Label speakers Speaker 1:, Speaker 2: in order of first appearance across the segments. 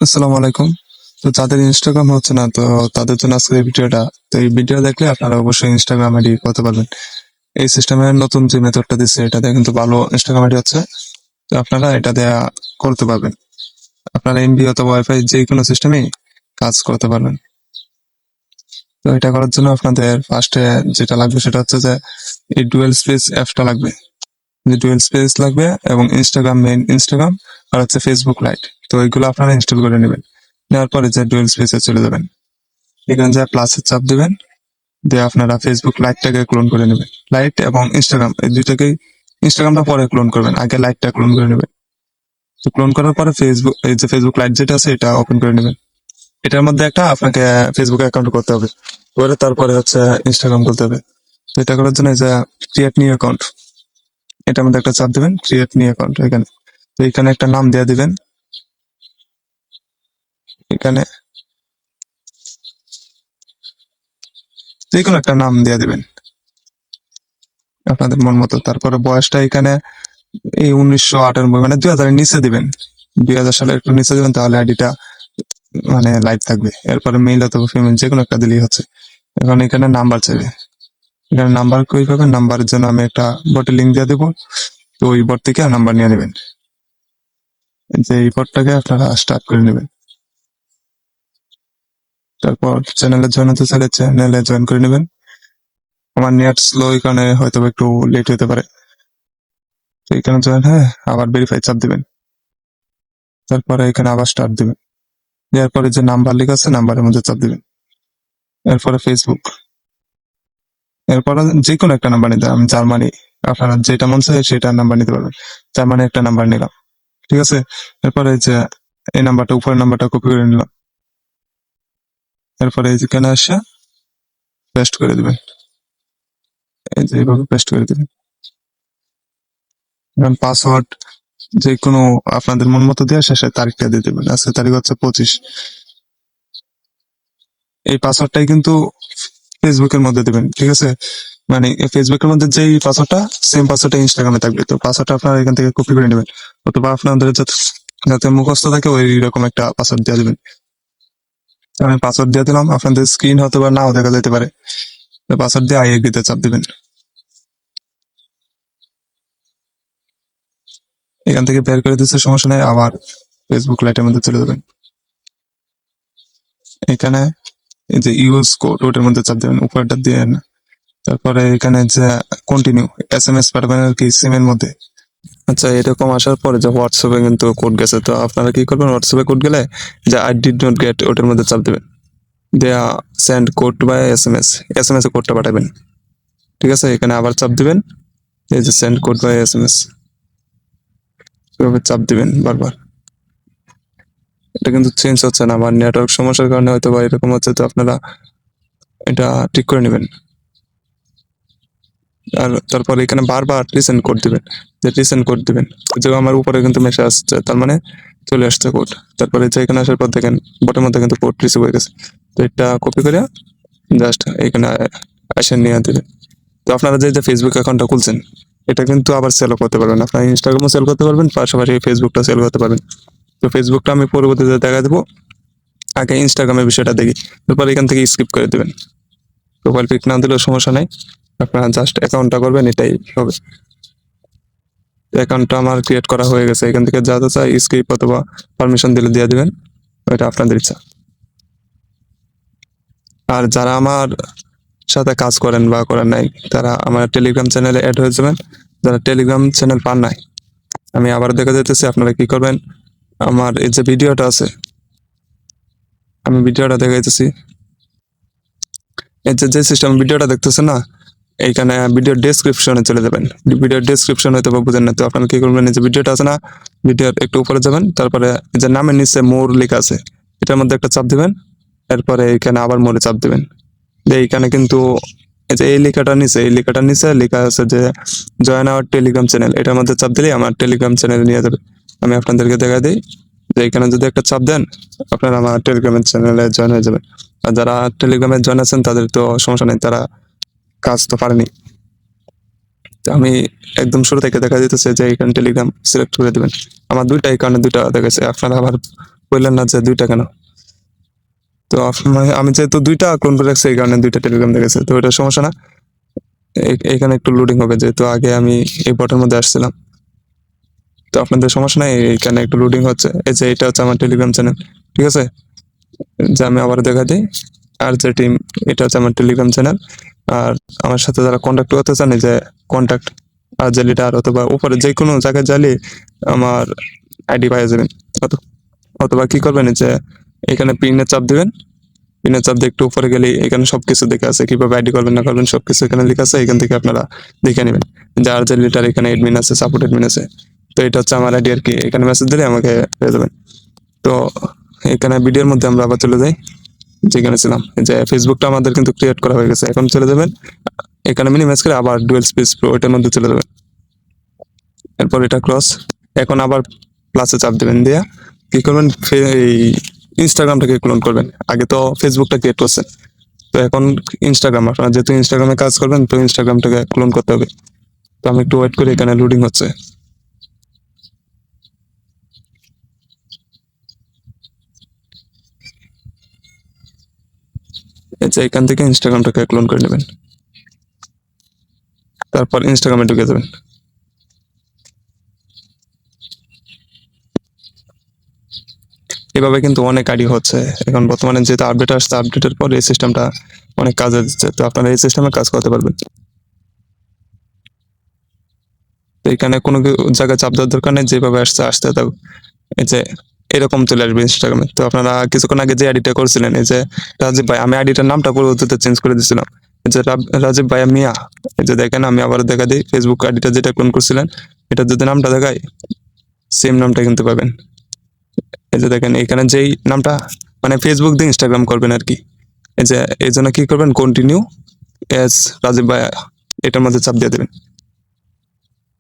Speaker 1: আসসালামু আলাইকুম। তো যাদের ইনস্টাগ্রাম হচ্ছে না, তো তাদের জন্য আজকের এই ভিডিওটা। তো এই ভিডিও দেখলে আপনারা অবশ্যই ইনস্টাগ্রাম আইডি করতে পারবেন। এই সিস্টেমের নতুন যে মেথডটা দিচ্ছে, এটা দিয়ে কিন্তু ভালো ইনস্টাগ্রাম আইডি হচ্ছে। তো আপনারা এটা দেয়া করতে পারবেন। আপনারা এমবি অথবা ওয়াইফাই যে কোনো সিস্টেমেই কাজ করতে পারবেন। তো এটা করার জন্য আপনাদের ফার্স্টে যেটা লাগবে সেটা হচ্ছে যে এই ডুয়েল স্পেস অ্যাপটা লাগবে। যে ডুয়েল স্পেস লাগবে এবং ইনস্টাগ্রাম মেইন ইনস্টাগ্রাম আর হচ্ছে ফেসবুক লাইট। তো এইগুলো আপনারা ইনস্টল করে নেবেন। নেওয়ার পরে যে ডুয়েল স্পেসে চলে যাবেন, এখানে যা প্লাসের চাপ দিবেন, দিয়ে আপনারা ফেসবুক লাইটটাকে ক্লোন করে নেবেন। লাইট এবং ইনস্টাগ্রাম এই দুইটাকেই, ইনস্টাগ্রামটা পরে ক্লোন করবেন, আগে লাইটটা ক্লোন করে নেবেন। তো ক্লোন করার পরে ফেসবুক, এই যে ফেসবুক লাইট যেটা আছে এটা ওপেন করে নেবেন। এটার মধ্যে একটা আপনাকে ফেসবুক অ্যাকাউন্ট করতে হবে, করে তারপরে হচ্ছে ইনস্টাগ্রাম করতে হবে। তো এটা করার জন্য এই যে ক্রিয়েট নিউ অ্যাকাউন্ট, এটার মধ্যে একটা চাপ দিবেন, ক্রিয়েট নিউ অ্যাকাউন্ট এখানে। তো এখানে একটা নাম দিয়ে দিবেন, এখানে যে কোনো একটা নাম দিয়ে দিবেন আপনাদের মন মতো। তারপরে বয়সটা এখানে এই 1998 মানে 2000 নিচে দিবেন, 2000 সালের একটু নিচে দিবেন, তাহলে আইডিটা মানে লাইভ থাকবে। এরপরে মেইল অথবা ফিমেল যে কোনো একটা দিলেই হচ্ছে। এখন এখানে নাম্বার চাইবে, এখানে নাম্বার কই পাবেন? নাম্বারের জন্য আমি একটা বটে লিঙ্ক দিয়ে দেবো। তো ওই বট থেকে নাম্বার নিয়ে নেবেন, যে এই বটটাকে আপনারা স্টার্ট করে নেবেন। তারপর চ্যানেলে জয়েন হতে চাইলে চ্যানেলে জয়েন করে নেবেন। আমার নেট স্লো, এখানে হয়তো একটু লেট হতে পারে। তো এখানে জয়েন হয়ে আবার ভেরিফাই চাপ দিবেন, তারপরে এখানে আবার স্টার্ট দিবেন। দেওয়ার পরে যে নাম্বার লেখা আছে নাম্বারের মধ্যে চাপ দিবেন। এরপরে ফেসবুক, এরপরে যে কোনো একটা নাম্বার নিতে, আমি জার্মানি, আপনারা যেটা মন চায় সেটা নাম্বার নিতে পারবেন। জার্মানি একটা নাম্বার নিলাম, ঠিক আছে। এরপরে যে এই নাম্বারটা, উপরের নাম্বারটা কপি করে নিলাম। এরপরে এই যেখানে আসে পেস্ট করে দিবেন, এই যে এইভাবে পেস্ট করে দিবেন। এখন পাসওয়ার্ড যে কোনো আপনাদের মন মতো দিয়ে শেষের তারিখটা দিয়ে দেবেন। আজকে তারিখ হচ্ছে 25। এই পাসওয়ার্ডটাই কিন্তু ফেসবুকের মধ্যে দিবেন, ঠিক আছে। মানে ফেসবুকের মধ্যে যেই পাসওয়ার্ডটা, সেম পাসওয়ার্ডটা ইনস্টাগ্রামে থাকবে। তো পাসওয়ার্ডটা আপনারা এখান থেকে কপি করে নেবেন, অথবা আপনাদের যাতে মুখস্থ থাকে ওই রকম একটা পাসওয়ার্ড দিয়ে দিবেন। আমি পাসওয়ার্ড দিয়ে দিলাম, আপনাদের স্ক্রিন হয়তো বা নাও দেখা যেতে পারে। পাসওয়ার্ড দিয়ে আই এগ্রিতে চাপ দিবেন। এখান থেকে বের করে দিচ্ছে, সমস্যা নেই। আবার ফেসবুক লাইটের মধ্যে চলে যাবেন, এখানে এই যে ইউজ কোড ওটার মধ্যে চাপ দেবেন, উপরটা দিয়ে। তারপরে এখানে যে কন্টিনিউ SMS পাঠাবেন আর কি সিমের মধ্যে। আচ্ছা, এরকম আসার পরে যে হোয়াটসঅ্যাপে কিন্তু কোড গেছে, তো আপনারা কি করবেন? হোয়াটসঅ্যাপে কোড গেলে যে আই ডিড নট গেট ওটার মধ্যে চাপ দেবেন, দেয়া সেন্ড কোড বাই SMS এ কোডটা পাঠাবেন, ঠিক আছে। এখানে আবার চাপ দিবেন, এই যে সেন্ড কোড বাই SMS, এভাবে চাপ দিবেন বারবার। এটা কিন্তু চেঞ্জ হচ্ছে না, আমার নেটওয়ার্ক সমস্যার কারণে হয়তো বা এরকম হচ্ছে। তো আপনারা এটা ঠিক করে নেবেন। আর তারপরে এখানে বারবার রিসেন্ড কোড দিবেন, যে রিসেন্ড কোড দিবেন। যে আমার উপরে কিন্তু মেসেজ আসছে, তার মানে চলে আসছে কোড। তারপরে যে এখানে আসার পর দেখেন বটের মধ্যে কিন্তু কোড রিসিভ হয়ে গেছে। তো এটা কপি করে জাস্ট এখানে এসে নিয়ে দেবেন। তো আপনারা যে ফেসবুক অ্যাকাউন্টটা খুলছেন, এটা কিন্তু আবার সেল করতে পারবেন। আপনারা ইনস্টাগ্রামও সেল করতে পারবেন, পাশাপাশি ফেসবুকটা সেল করতে পারবেন। তো ফেসবুকটা আমি পরবর্তীতে দেখা দেবো, আগে ইনস্টাগ্রামের বিষয়টা দেখি। তারপর এখান থেকে স্কিপ করে দেবেন, প্রোফাইল পিক না দিলেও সমস্যা নাই। আপনারা জাস্ট অ্যাকাউন্টটা করবেন, এটাই হবে। অ্যাকাউন্টটা আমার ক্রিয়েট করা হয়ে গেছে। এখান থেকে যা যা চাই স্কিপ অথবা পারমিশন দিলে দিয়ে দিবেন, এটা আপনাদের ইচ্ছা। আর যারা আমার সাথে কাজ করেন বা করেন নাই, তারা আমার টেলিগ্রাম চ্যানেলে অ্যাড হয়ে যাবেন। যারা টেলিগ্রাম চ্যানেল পান নাই, আমি আবার দেখা যেতেছি, আপনারা কি করবেন? আমার এই যে ভিডিওটা আছে, আমি ভিডিওটা দেখাইতেছি। এই যে সিস্টেম ভিডিওটা দেখতেছেন না, এইখানে ভিডিও ডেসক্রিপশনে চলে যাবেন। ভিডিও ডেসক্রিপশন হয়তো বা বুঝেন না, তো আপনারা কি করবেন? এই যে ভিডিওটা আছে না, ভিডিওর একটু উপরে যাবেন, তারপরে এই যে নামের নিচে মোর লেখা আছে, এটার মধ্যে একটা চাপ দিবেন। এরপরে এখানে আবার মোরে চাপ দিবেন। এইখানে কিন্তু এই যে এই লেখাটার নিচে লেখা আছে যে জয়েন আওয়ার টেলিগ্রাম চ্যানেল, এটার মধ্যে চাপ দিলেই আমার টেলিগ্রাম চ্যানেলে নিয়ে যাবে। আমি আপনাদেরকে দেখা দিই যে এখানে যদি একটা চাপ দেন, আপনারা আমার টেলিগ্রামের চ্যানেলে জয়েন হয়ে যাবেন। আর যারা টেলিগ্রামে জয়েন আছেন তাদের তো সমস্যা নেই, তারা কাজ তো পারেনি। তো আমি একদম শুরু থেকে দেখা যেতেছে যে এখানে টেলিগ্রাম সিলেক্ট করে দিবেন। আমার ২টা একাউন্টে ২টা দেখাচ্ছে। আপনারা আবার বললেন না যে ২টা কেন? তো আমি যেহেতু ২টা ক্লোন করে রাখছি এই কারণে ২টা টেলিগ্রাম দেখাচ্ছে। তো এটা সমস্যা না। এখানে একটু লোডিং হবে যেহেতু আগে আমি এই বটের মধ্যে আসছিলাম। তো আপনাদের সমস্যা নাই, এইখানে একটু লোডিং হচ্ছে। এই যে এটা হচ্ছে আমার টেলিগ্রাম চ্যানেল, ঠিক আছে? যে আমি আবার দেখা দিই, আর যে টিম, এটা হচ্ছে আমার টেলিগ্রাম চ্যানেল। আর আমার সাথে যারা কন্ট্যাক্ট করতে চান, এই যে কন্ট্যাক্ট আর যে লিডার অথবা উপরে যে কোনো জায়গায় জালি আমার আইডি পাওয়া যাবেন। অথবা কি করবেন, এই যে এখানে পিনের চাপ দিবেন। পিনের চাপ দিয়ে একটু উপরে গেলে এখানে সবকিছু দেখে আছে, কিভাবে আইডি করবেন না করবেন সবকিছু এখানে লেখা আছে। এখান থেকে আপনারা দেখে নেবেন যার যে লিডার এখানে এডমিন আছে, সাপোর্ট এডমিন আছে। তো এটা হচ্ছে আমার আইডি আর কি। এখানে মেসেজ দিলে আমাকে পেয়ে যাবেন। তো এখানে ভিডিওর মধ্যে আমরা আবার চলে যাই যেখানে ছিলাম। যে ফেসবুকটা আমাদের কিন্তু ক্রিয়েট করা হয়ে গেছে। এখন চলে যাবেন এখানে মিনিমাইজ করে আবার ডুয়েল স্পেস প্রো এটার মধ্যে চলে যাবেন। এরপর এটা ক্রস, এখন আবার প্লাসে চাপ দেবেন, দিয়া কি করবেন, এই ইনস্টাগ্রামটাকে ক্লোন করবেন। আগে তো ফেসবুকটা ক্রিয়েট করছেন, তো এখন ইনস্টাগ্রাম, আপনারা যেহেতু ইনস্টাগ্রামে কাজ করবেন তো ইনস্টাগ্রামটাকে ক্লোন করতে হবে। তো আমি একটু ওয়েট করি, এখানে লোডিং হচ্ছে। আচ্ছা, এখান থেকে ইনস্টাগ্রামটাকে ক্লোন করে নেবেন, তারপর ইনস্টাগ্রামে ঢুকে যাবেন। এভাবে কিন্তু অনেক আইডি হচ্ছে এখন বর্তমানে, যেহেতু আপডেট আসছে, আপডেটের পর এই সিস্টেমটা অনেক কাজে দিচ্ছে। তো আপনারা এই সিস্টেমে কাজ করতে পারবেন। তো এখানে কোনো জায়গায় চাপ দেওয়ার দরকার নেই, যেভাবে আসছে আসতে থাকুক। এই যে এরকম চলে আসবে ইনস্টাগ্রামে। তো আপনারা কিছুক্ষণ আগে যে আইডিটা করছিলেন, এই যে রাজীব ভাই, আমি আইডিটার নামটা পরবর্তীতে চেঞ্জ করে দিয়েছিলাম। এই যে রাজীব ভাইয়া মিয়া, এই যে দেখেন আমি আবার দেখা দিই, ফেসবুক আইডিটা যেটা ক্লোন করছিলেন এটা যদি নামটা দেখাই, সেম নামটা কিন্তু পাবেন। এই যে দেখেন এখানে যেই নামটা, মানে ফেসবুক দিয়ে ইনস্টাগ্রাম করবেন আর কি। এই যে এই জন্য কি করবেন, কন্টিনিউ এস রাজীব ভাইয়া এটার মধ্যে চাপ দিয়ে দেবেন।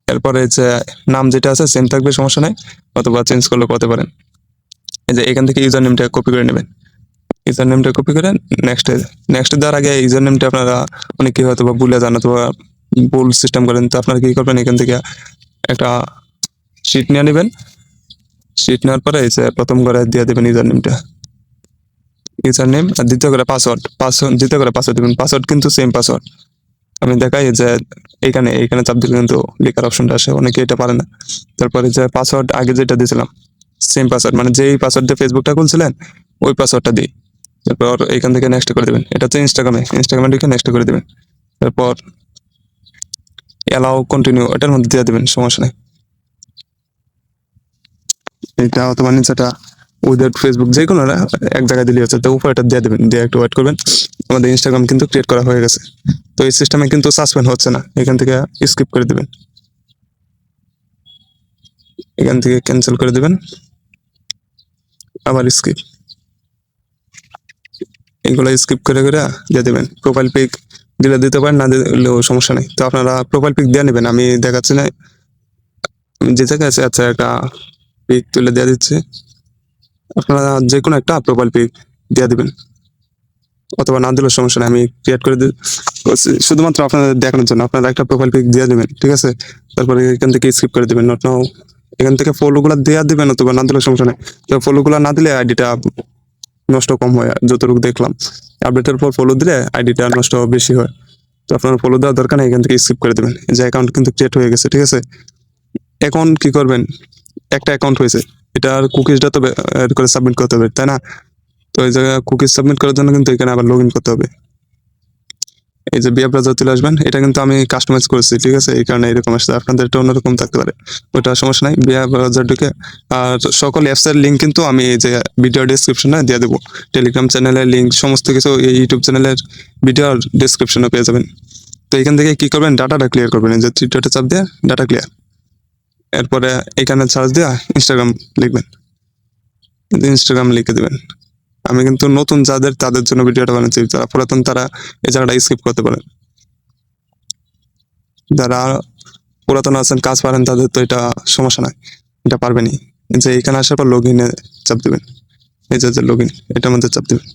Speaker 1: এরপরে যে নাম যেটা আছে সেম থাকবে, সমস্যা নাই, অথবা চেঞ্জ করলে করতে পারেন। এই যে এখান থেকে ইউজার নেমটা কপি করে নেবেন। ইউজার নেমটা কপি করে নেক্সট দেওয়ার আগে ইউজার নেমটা আপনারা অনেকে হয়তো বা ভুলে যান অথবা ভুল সিস্টেম করেন। তো আপনারা কি করবেন, এখান থেকে একটা শিট নিয়ে নেবেন। শিট নেওয়ার পরে এই যে প্রথম করে দিয়ে দেবেন ইউজার নেমটা, ইউজার নেম, আর দ্বিতীয় করে দ্বিতীয় করে পাসওয়ার্ড দেবেন। পাসওয়ার্ড কিন্তু সেম পাসওয়ার্ড। আমি দেখাই যে এইখানে চাপ দিলে কিন্তু লেখার অপশনটা আসে, অনেকে এটা পারে না। তারপরে যে পাসওয়ার্ড আগে যেটা দিয়েছিলাম সেম পাসওয়ার্ড, মানে যেই পাসওয়ার্ড দিয়ে ফেসবুকটা খুলছিলেন ওই পাসওয়ার্ডটা দিই। তারপর এখান থেকে নেক্সট করে দেবেন। এটা হচ্ছে ইনস্টাগ্রামে ঢুকে নেক্সট করে দেবেন। তারপর অ্যালাউ কন্টিনিউ এটার মধ্যে দিয়ে দেবেন, সমস্যা নেই। এটা অথবা নিচেটা উইদাউট ফেসবুক যে কোনো এক জায়গায় দিলে হচ্ছে। তো উপরেটা দিয়ে দেবেন, দিয়ে একটু ওয়েট করবেন। আমাদের ইনস্টাগ্রাম কিন্তু ক্রিয়েট করা হয়ে গেছে। তো এই সিস্টেমে কিন্তু সাসপেন্ড হচ্ছে না, এখান থেকে স্কিপ করে দেবেন, এখান থেকে ক্যান্সেল করে দেবেন, আবার স্কিপ। এগুলো স্কিপ করে করে দিয়ে দেবেন। প্রোফাইল পিক দিলে দিতে পারেন, না দিলেও সমস্যা নেই। তো আপনারা প্রোফাইল পিক দিয়ে নেবেন। আমি দেখাচ্ছি না, আমি যে জায়গায় আছে আচ্ছা একটা পিক তুলে দিয়ে দিচ্ছি। আপনারা যে কোনো একটা প্রোফাইল পিক দিয়ে দিবেন, অথবা না দিলেও সমস্যা নেই, আমি ক্রিয়েট করে করছি শুধুমাত্র আপনাদের দেখানোর জন্য। আপনারা একটা প্রোফাইল পিক দিয়ে দেবেন, ঠিক আছে? তারপরে এখান থেকে স্কিপ করে দেবেন, নট নাও। এখান থেকে ফলোগুলো দেওয়া দিবেন, অথবা না দিলেও সমস্যা নেই। তো ফলোগুলো না দিলে আইডিটা নষ্ট কম হয়, যতটুকু দেখলাম। আপডেটের পর ফলো দিলে আইডিটা নষ্ট বেশি হয়। তো আপনার ফলো দেওয়ার দরকার নেই, এখান থেকে স্কিপ করে দেবেন। যে অ্যাকাউন্ট কিন্তু ক্রিয়েট হয়ে গেছে, ঠিক আছে? এখন কি করবেন, একটা অ্যাকাউন্ট হয়েছে, এটার কুকিজটা তো এড করে সাবমিট করতে হবে, তাই না? তো এই জায়গায় কুকিজ সাবমিট করার জন্য কিন্তু এখানে আবার লগ ইন করতে হবে। এই যে বিয়া ব্রাউজার চলে আসবেন, এটা কিন্তু আমি কাস্টমাইজ করেছি, ঠিক আছে? এই কারণে এরকম আসছে, আপনাদের এটা অন্যরকম থাকতে পারে, ওটা সমস্যা নাই। বিয়া ব্রাউজার ঢুকে আর সকল অ্যাপসের লিঙ্ক কিন্তু আমি এই যে ভিডিও ডিসক্রিপশনে দিয়ে দেবো। টেলিগ্রাম চ্যানেলের লিঙ্ক, সমস্ত কিছু এই ইউটিউব চ্যানেলের ভিডিও ডিসক্রিপশনে পেয়ে যাবেন। তো এখান থেকে কি করবেন, ডাটাটা ক্লিয়ার করবেন। এই যে থ্রি ডটে চাপ দিয়ে ডাটা ক্লিয়ার, এরপরে এখানে সার্চ দিয়ে ইনস্টাগ্রাম লিখবেন, ইনস্টাগ্রাম লিখে দেবেন। আমি কিন্তু নতুন যাদের তাদের জন্য ভিডিওটা বানাচ্ছি, যারা পুরাতন তারা এই জায়গাটা স্কিপ করতে পারেন। যারা পুরাতন আছেন, কাজ পারেন, তাদের তো এটা সমস্যা নাই, এটা পারবেনই। যে এখানে আসার পর লগ ইনে চাপ দেবেন, এই যে লগ ইন এটার মধ্যে চাপ দেবেন।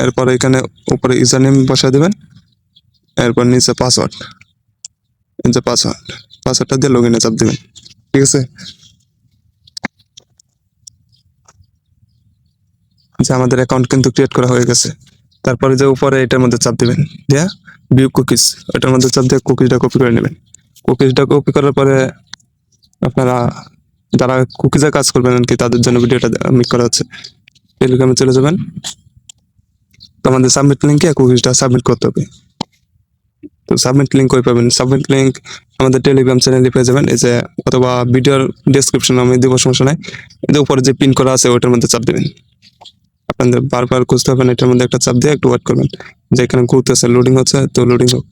Speaker 1: এরপর এখানে উপরে ইউজার নেম বসায় দেবেন, এরপর নিচে পাসওয়ার্ড, এই যে পাসওয়ার্ডটা দিয়ে লগ ইনে চাপ দিবেন, ঠিক আছে। যে আমাদের অ্যাকাউন্ট কিন্তু ক্রিয়েট করা হয়ে গেছে। তারপরে যে উপরে এটার মধ্যে চাপ দিবেন, দিয়া ভিউ কুকিজ, এটার মধ্যে চাপ দিয়ে কুকিজটা কপি করে নেবেন। কুকিজটা কপি করার পরে আপনারা যারা কুকিজে কাজ করবেন আর কি, তাদের জন্য ভিডিওটা মেক করা হচ্ছে। টেলিগ্রামে চলে যাবেন, তো আমাদের সাবমিট লিঙ্কে কুকিজটা সাবমিট করতে হবে। তো সাবমিট লিঙ্ক কই পাবেন? সাবমিট লিঙ্ক আমাদের টেলিগ্রাম চ্যানেলে পেয়ে যাবেন, এই যে অথবা ভিডিওর ডেসক্রিপশন আমি দিব, সমস্যা নাই। এই উপরে যে পিন করা আছে ওইটার মধ্যে চাপ দিবেন। আপনাদের বারবার খুঁজতে হবে না, এটার মধ্যে একটা চাপ দিয়ে একটু ওয়েট করবেন, যে এখানে ঘুরতেছে, লোডিং হচ্ছে, তো লোডিং হোক।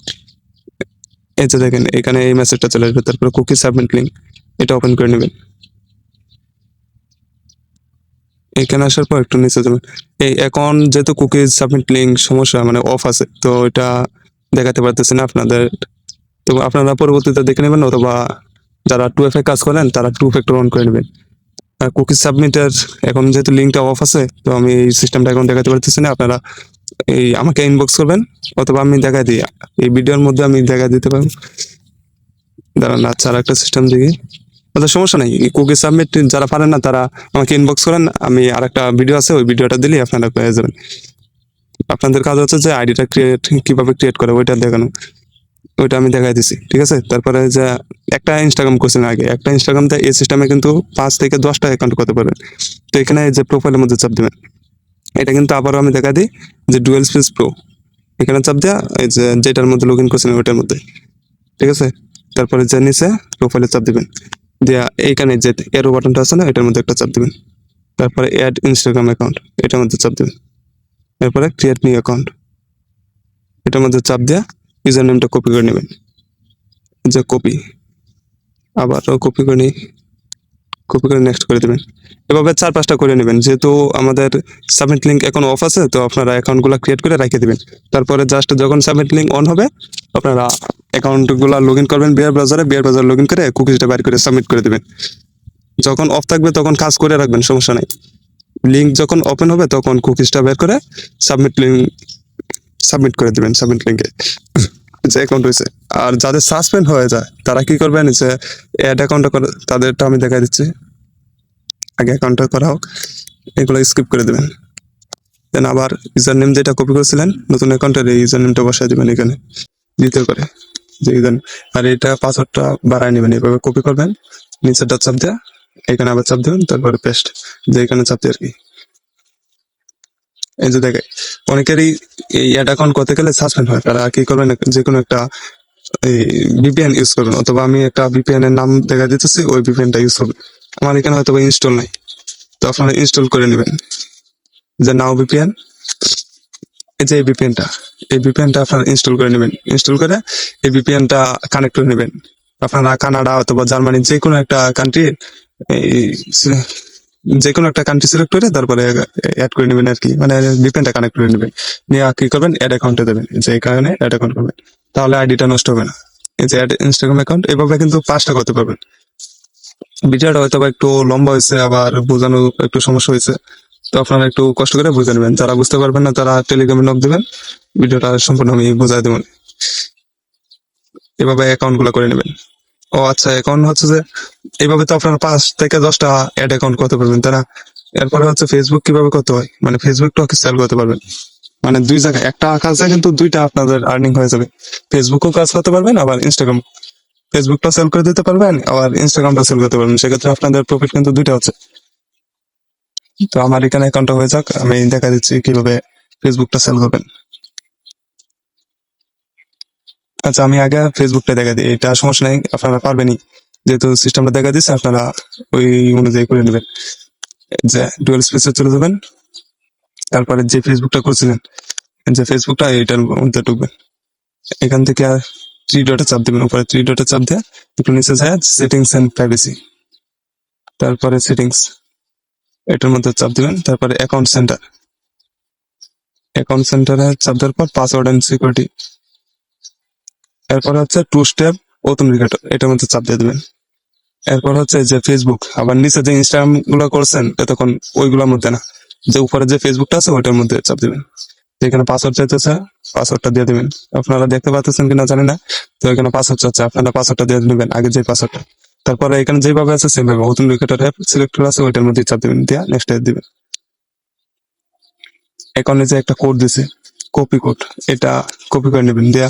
Speaker 1: এই যে দেখেন এখানে এই মেসেজটা চলে আসবে, তারপরে কুকি সাবমিট লিঙ্ক এটা ওপেন করে নেবেন। এখানে আসার পর একটু নিচে যাবেন। এই এখন যেহেতু কুকিজ সাবমিট লিঙ্ক সমস্যা মানে অফ আছে, তো এটা দেখাতে পারতেছি না আপনাদের, তো আপনারা পরবর্তীতে দেখে নেবেন, অথবা যারা 2FA কাজ করেন তারা 2 ফ্যাক্টর অন করে নেবেন। আর কুকিজ সাবমিটের এখন যেহেতু লিঙ্কটা অফ আছে, তো আমি এই সিস্টেমটা এখন দেখাতে পারতেছি না। আপনারা এই আমাকে ইনবক্স করবেন, অথবা আমি দেখাই দিই, এই ভিডিওর মধ্যে আমি দেখাই দিতে পারবো। দাঁড়ান, আচ্ছা আর একটা সিস্টেম দেখি। আচ্ছা সমস্যা নাই, কুকি সাবমিট যারা পারেন না তারা আমাকে ইনবক্স করেন, আমি আর একটা ভিডিও আছে ওই ভিডিওটা দিলেই আপনারা পেয়ে যাবেন। আপনাদের কাজ হচ্ছে যে আইডিটা কিভাবে ক্রিয়েট করে ওইটা দেখানো, ওইটা আমি দেখাই দিছি, ঠিক আছে। তারপরে যে একটা ইনস্টাগ্রাম করছেন আগে, একটা ইনস্টাগ্রাম দিয়ে এই সিস্টেমে কিন্তু 5 থেকে 10টা অ্যাকাউন্ট করতে পারবেন। তো এখানে এই যে প্রোফাইলের মধ্যে চাপ দেবেন, এটা কিন্তু আবারও আমি দেখা দিই যে ডুয়েল স্পেস প্রো, এখানে চাপ দেওয়া এই যে যেটার মধ্যে লগ ইন করছেন ওইটার মধ্যে, ঠিক আছে। তারপরে যে নিচে প্রোফাইলে চাপ দিবেন, দিয়া এইখানে যে এরো বাটনটা আছে না, এটার মধ্যে একটা চাপ দিবেন। তারপরে অ্যাড ইনস্টাগ্রাম অ্যাকাউন্ট, এটার মধ্যে চাপ দিবেন। এরপরে ক্রিয়েট নিউ অ্যাকাউন্ট, এটার মধ্যে চাপ দেওয়া ইউজার নেমটা কপি করে নেবেন, যে কপি, আবারও কপি করে নিই, কপি করে নেক্সট করে দেবেন। এভাবে 4-5টা করে নেবেন, যেহেতু আমাদের সাবমিট লিঙ্ক এখন অফ আছে, তো আপনারা অ্যাকাউন্টগুলো ক্রিয়েট করে রেখে দিবেন। তারপরে জাস্ট যখন সাবমিট লিঙ্ক অন হবে, আপনারা অ্যাকাউন্টগুলো লগ ইন করবেন বিয়ার ব্রাউজারে লগ ইন করে কুকিজটা বাইর করে সাবমিট করে দেবেন। যখন অফ থাকবে তখন কাজ করে রাখবেন, সমস্যা নাই। লিঙ্ক যখন ওপেন হবে তখন কুকিজটা বের করে সাবমিট করে দিবেন সাবমিট লিঙ্কে, যে অ্যাকাউন্ট হয়েছে। আর যাদের সাসপেন্ড হয়ে যায় তারা কি করবেন, যে অ্যাড অ্যাকাউন্টটা করে তাদেরটা আমি দেখাই দিচ্ছি, আগে অ্যাকাউন্টটা করা হোক, এগুলো স্কিপ করে দেবেন। দেন আবার ইউজার নেম যেটা কপি করেছিলেন নতুন অ্যাকাউন্টের, এই ইউজার নেমটা বসাই দেবেন এখানে দ্বিতীয় করে, যে ইউজার, আর এটা পাসওয়ার্ডটা বাড়ায় নেবেন, এভাবে কপি করবেন, নিচেরটা চাপ দেওয়া, এখানে আবার চাপ দেবেন, তারপরে পেস্ট, যে এখানে চাপ দিয়ে আর কি। এই যে দেখে অনেকেরই এই অ্যাড অ্যাকাউন্ট করতে গেলে সাসপেন্ড হয়, তারা কি করবেন, যে কোনো একটা ভিপিএন ইউজ করবেন, অথবা আমি একটা ভিপিএন এর নাম দেখা দিতেছি, ওই ভিপিএনটা ইউজ করবেন। আমার এখানে হয়তো ইনস্টল নাই, তো আপনারা ইনস্টল করে নেবেন, যে নাও ভিপিএন, এই যে এই ভিপিএনটা আপনারা ইনস্টল করে নেবেন। ইনস্টল করে এই ভিপিএনটা কানেক্ট করে নেবেন। আপনারা কানাডা অথবা জার্মানি যে কোনো একটা কান্ট্রি, যে কোনো একটা কান্ট্রি সিলেক্ট করে তারপরে অ্যাড করে নেবেন আর কি, মানে ভিপিএনটা কানেক্ট করে নেবেন, নিয়ে কি করবেন, অ্যাড অ্যাকাউন্টে দেবেন, যে এই কারণে অ্যাড অ্যাকাউন্ট করবেন, তাহলে আইডিটা নষ্ট হবে না। এই যে অ্যাড ইনস্টাগ্রাম অ্যাকাউন্ট, এভাবে কিন্তু 5টা করতে পারবেন। ভিডিওটা হয়তো বা একটু লম্বা হয়েছে, আবার বোঝানো একটু সমস্যা হয়েছে, তো আপনারা একটু কষ্ট করে বুঝে নেবেন। যারা বুঝতে পারবেন না তারা টেলিগ্রামে নক দেবেন, ভিডিওটা সম্পূর্ণ আমি বোঝাই দেবো। এভাবে অ্যাকাউন্ট গুলো করে নেবেন। ও আচ্ছা, অ্যাকাউন্ট হচ্ছে যে এইভাবে তো আপনারা 5 থেকে 10টা অ্যাড অ্যাকাউন্ট করতে পারবেন, তাই না? এরপরে হচ্ছে ফেসবুক কিভাবে করতে হয়, মানে ফেসবুকটাও কি সেল করতে পারবেন, মানে দুই জায়গায় একটা কাজে কিন্তু 2টা আপনাদের আর্নিং হয়ে যাবে। ফেসবুকও কাজ করতে পারবেন, আবার ইনস্টাগ্রাম, ফেসবুকটা সেল করে দিতে পারবেন, আবার ইনস্টাগ্রামটা সেল করতে পারবেন, সেক্ষেত্রে আপনাদের প্রফিট কিন্তু 2টা হচ্ছে। তো আমার এখানে অ্যাকাউন্টটা হয়ে যাক, আমি দেখা দিচ্ছি কিভাবে ফেসবুকটা সেল করবেন। আচ্ছা আমি আগে ফেসবুকটা দেখা দিই, এটা সমস্যা নেই, আপনারা পারবেনই, যেহেতু সিস্টেমটা দেখা দিচ্ছে, আপনারা ওই অনুযায়ী করে নেবেন। যে ডুয়াল স্পেসে চলে যাবেন, তারপরে যে ফেসবুকটা করছিলেন, যে ফেসবুকটা এটার মধ্যে ঢুকবেন, এখান থেকে আর 3 ডটে চাপ দিবেন, উপরে 3 ডটে চাপ দিয়ে একটু নিচে যায় সেটিংস এন্ড প্রাইভেসি, তারপরে সেটিংস এটার মধ্যে চাপ দিবেন, তারপরে অ্যাকাউন্ট সেন্টারে চাপ দেওয়ার পর পাসওয়ার্ড এন্ড সিকিউরিটি, এরপর হচ্ছে 2 স্টেপ অথেন্টিকেটর, এটার মধ্যে চাপ দিয়ে দিবেন। এরপর হচ্ছে যে ফেসবুক, আবার নিচে যে ইনস্টাগ্রাম গুলো করছেন তখন ওইগুলোর মধ্যে না, যে উপরে যে ফেসবুকটা আছে ওইটার মধ্যে চাপ দিবেন, এখানে পাসওয়ার্ড চাইতেছে, পাসওয়ার্ডটা দিয়ে দিবেন। আপনারা দেখতে পাচ্ছেন কিনা জানি না, তো এখানে পাসওয়ার্ড চাচ্ছে, আপনারা পাসওয়ার্ডটা দিয়ে দিবেন আগে যে পাসওয়ার্ডটা। তারপরে এখানে যেভাবে আছে সেভাবে অথেন্টিকেটর অ্যাপ সিলেক্ট করা আছে ওইটার মধ্যে চাপ দিবেন, দিয়া নেক্সট দিবেন। এখানে যে একটা কোড দিছে কপি কোড, এটা কপি করে নেবেন, দিয়া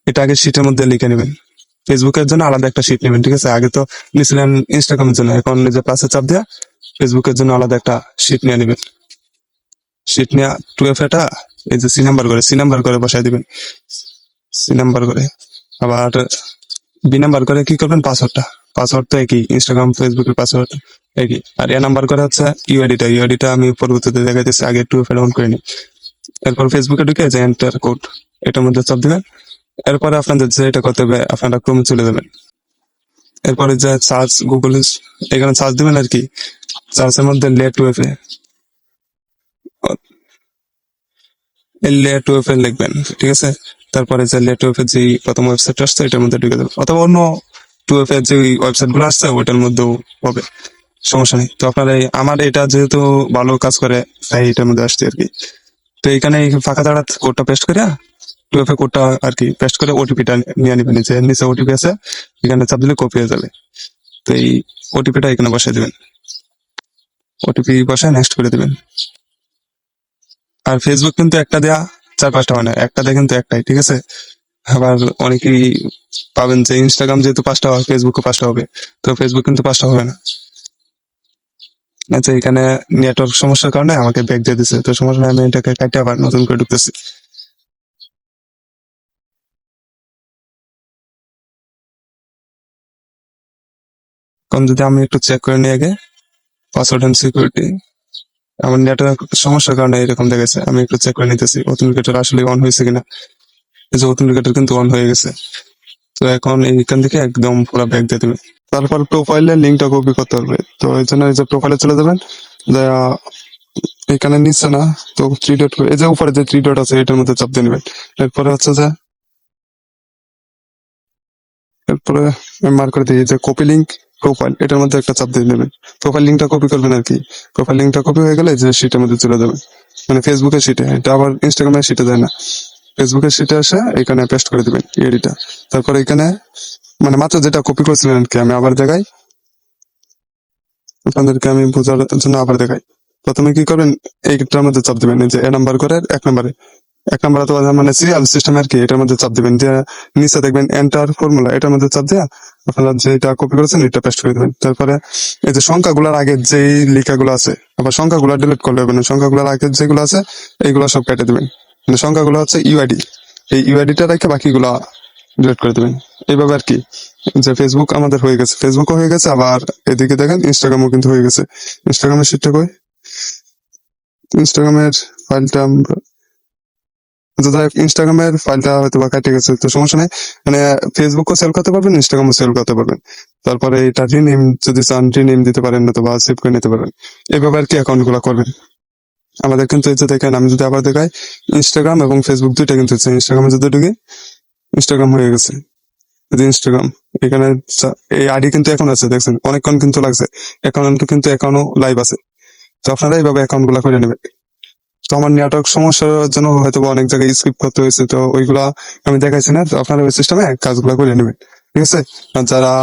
Speaker 1: এটা আগে শিটের মধ্যে লিখে নেবেন। ফেসবুকের জন্য আলাদা একটা শিট নেবেন, ঠিক আছে? আগে তো নিয়েছিলেন ইনস্টাগ্রামের জন্য, এখন যে প্লাসে চাপ দেয়া ফেসবুকের জন্য আলাদা একটা শিট নিয়ে নেবেন। শিট নিয়ে 2F এটা এই যে সি নাম্বার করে বসাই দিবেন, সি নাম্বার করে। আবার বি নাম্বার করে কি করবেন, পাসওয়ার্ড তো একই, ইনস্টাগ্রাম ফেসবুকের পাসওয়ার্ড একই। আর এ নাম্বার করে হচ্ছে ইউআইডিটা আমি পরবর্তীতে দেখাইতেছি, আগে 2F অন করে নিই। এরপর ফেসবুকে ঢুকে যে এন্টার কোড এটার মধ্যে চাপ দিবেন। এরপরে আপনাদের যে এটা করতে হবে, আপনারা ক্রোমে চলে যাবেন। এরপরে যে সার্চ গুগলে এখানে সার্চ দিবেন আর কি, সার্চের মধ্যে লে টু এফ এ লিখবেন, ঠিক আছে? তারপরে যে লে টু এফ এর যে প্রথম ওয়েবসাইট আসছে এটার মধ্যে ঢুকে দেবেন, অথবা অন্য 2F এর যে ওয়েবসাইট গুলো আসছে ওইটার মধ্যেও হবে, সমস্যা নেই। তো আপনারা আমার এটা যেহেতু ভালো কাজ করে তাই এটার মধ্যে আসছে আর কি। তো এখানে এই ফাঁকা দাঁড়া কোডটা পেস্ট করে 2F এ কোডটা আর কি পেস্ট করে ওটিপিটা নিয়ে নিবেন, নিচে ওটিপি আছে, এখানে চাপ দিলে কপি হয়ে যাবে। তো এই ওটিপিটা এখানে বসাই দিবেন, ওটিপি বসায় নেক্সট করে দিবেন। আর ফেসবুক কিন্তু একটা দেয়া 4-5টা হয় না, একটা দেয়া কিন্তু একটাই, ঠিক আছে? আবার অনেকেই পাবেন যে ইনস্টাগ্রাম যেহেতু 5টা হয় ফেসবুকও 5টা হবে, তো ফেসবুক কিন্তু 5টা হবে না। আচ্ছা, এখানে নেটওয়ার্ক সমস্যার কারণে আমাকে ব্যাক দিয়ে দিচ্ছে, তো সমস্যা নেই, আমি এটাকে কাটে আবার নতুন করে ঢুকতেছি। এখন যদি আমি একটু চেক করে নিই আগে পাসওয়ার্ড এন্ড সিকিউরিটি, আমার নেটওয়ার্ক সমস্যার কারণে এরকম দেখাচ্ছে, আমি একটু চেক করে নিতেছি অথেন্টিকেটর আসলে অন হয়েছে কিনা। এই যে অথেন্টিকেটর কিন্তু অন হয়ে গেছে। তো এখন এইখান থেকে একদম পুরো ব্যাক দিয়ে দেবে। তারপর প্রোফাইলের লিঙ্কটা কপি করতে হবে, তো এই জন্য এই যে প্রোফাইলে চলে যাবেন, এখানে নিচ্ছে না, তো 3 ডট এই যে উপরে যে 3 ডট আছে এটার মধ্যে চাপ দিয়ে নেবেন। এরপরে হচ্ছে যে এরপরে মার্ক করে দিই যে কপি লিঙ্ক প্রোফাইল, এটার মধ্যে একটা চাপ দিয়ে নেবেন। প্রোফাইল লিঙ্কটা কপি করবেন আর কি। প্রোফাইল লিঙ্কটা কপি হয়ে গেলে যে শিটের মধ্যে চলে যাবে, মানে ফেসবুকের শিটে, এটা আবার ইনস্টাগ্রামের শিটে যায় না, ফেসবুকের শিটে আসে এখানে পেস্ট করে দিবেন এডিটা। তারপর এখানে মানে মাত্র যেটা কপি করেছিলেন আর কি, আমি আবার দেখাই আপনাদেরকে, আমি বোঝার জন্য আবার দেখাই। প্রথমে কি করবেন, এইটার মধ্যে চাপ দিবেন, এই যে এ নাম্বার করে 1 নাম্বার অথবা মানে সিরিয়াল সিস্টেম আর কি, এটার মধ্যে চাপ দিবেন, যে নিচে দেখবেন এন্টার ফর্মুলা, এটার মধ্যে চাপ দেওয়া আপনারা যেটা কপি করেছেন এটা পেস্ট করে দিবেন। তারপরে এই যে সংখ্যাগুলোর আগে যেই লেখাগুলো আছে, আবার সংখ্যাগুলো ডিলিট করলে হবে না, সংখ্যাগুলোর আগে যেগুলো আছে এইগুলো সব কেটে দিবেন, মানে সংখ্যাগুলো হচ্ছে ইউআইডি, এই ইউআইডিটা রেখে বাকিগুলো ডিলিট করে দিবেন। এইভাবে আর কি যে ফেসবুক আমাদের হয়ে গেছে, ফেসবুকও হয়ে গেছে, আবার এদিকে দেখেন ইনস্টাগ্রামও কিন্তু হয়ে গেছে। ইনস্টাগ্রামের শিটটা কই, ইনস্টাগ্রামের ফাইলটা ইনস্টাগ্রামের ফাইলটা হয়তো বা কেটে গেছে, তো সমস্যা নেই, মানে ফেসবুকও সেল করতে পারবেন, ইনস্টাগ্রামও সেল করতে পারবেন। তারপরে এটা রিনেম যদি চান রিনেম দিতে পারেন, অথবা সেভ করে নিতে পারবেন। এইভাবে আর কি অ্যাকাউন্ট গুলা করবেন। আমাদের কিন্তু এই যে দেখেন, আমি যদি আবার দেখাই ইনস্টাগ্রাম এবং ফেসবুক দুইটা কিন্তু ইনস্টাগ্রামে যদি ঢুকি ইনস্টাগ্রাম হয়ে গেছে, ইনস্টাগ্রাম এখানে এই আইডি কিন্তু এখন আছে, দেখছেন অনেকক্ষণ কিন্তু লাগছে, অ্যাকাউন্ট কিন্তু এখনো লাইভ আছে। তো আপনারা এইভাবে অ্যাকাউন্ট গুলা করে নেবেন। তো আমার নেটওয়ার্ক সমস্যার জন্য হয়তো অনেক জায়গায় স্কিপ করতে হয়েছে, তো ওইগুলা আমি দেখাইছি না, তো আপনারা ওই সিস্টেমে কাজগুলো করে নেবেন, ঠিক আছে? আর যারা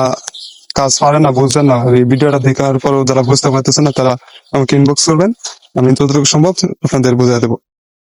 Speaker 1: কাজ পারে না, বুঝছেন না, এই ভিডিওটা দেখার পর যারা বুঝতে পারতেছেন না তারা আমাকে ইনবক্স করবেন, আমি যতটুকু সম্ভব আপনাদের বুঝাই দেবো।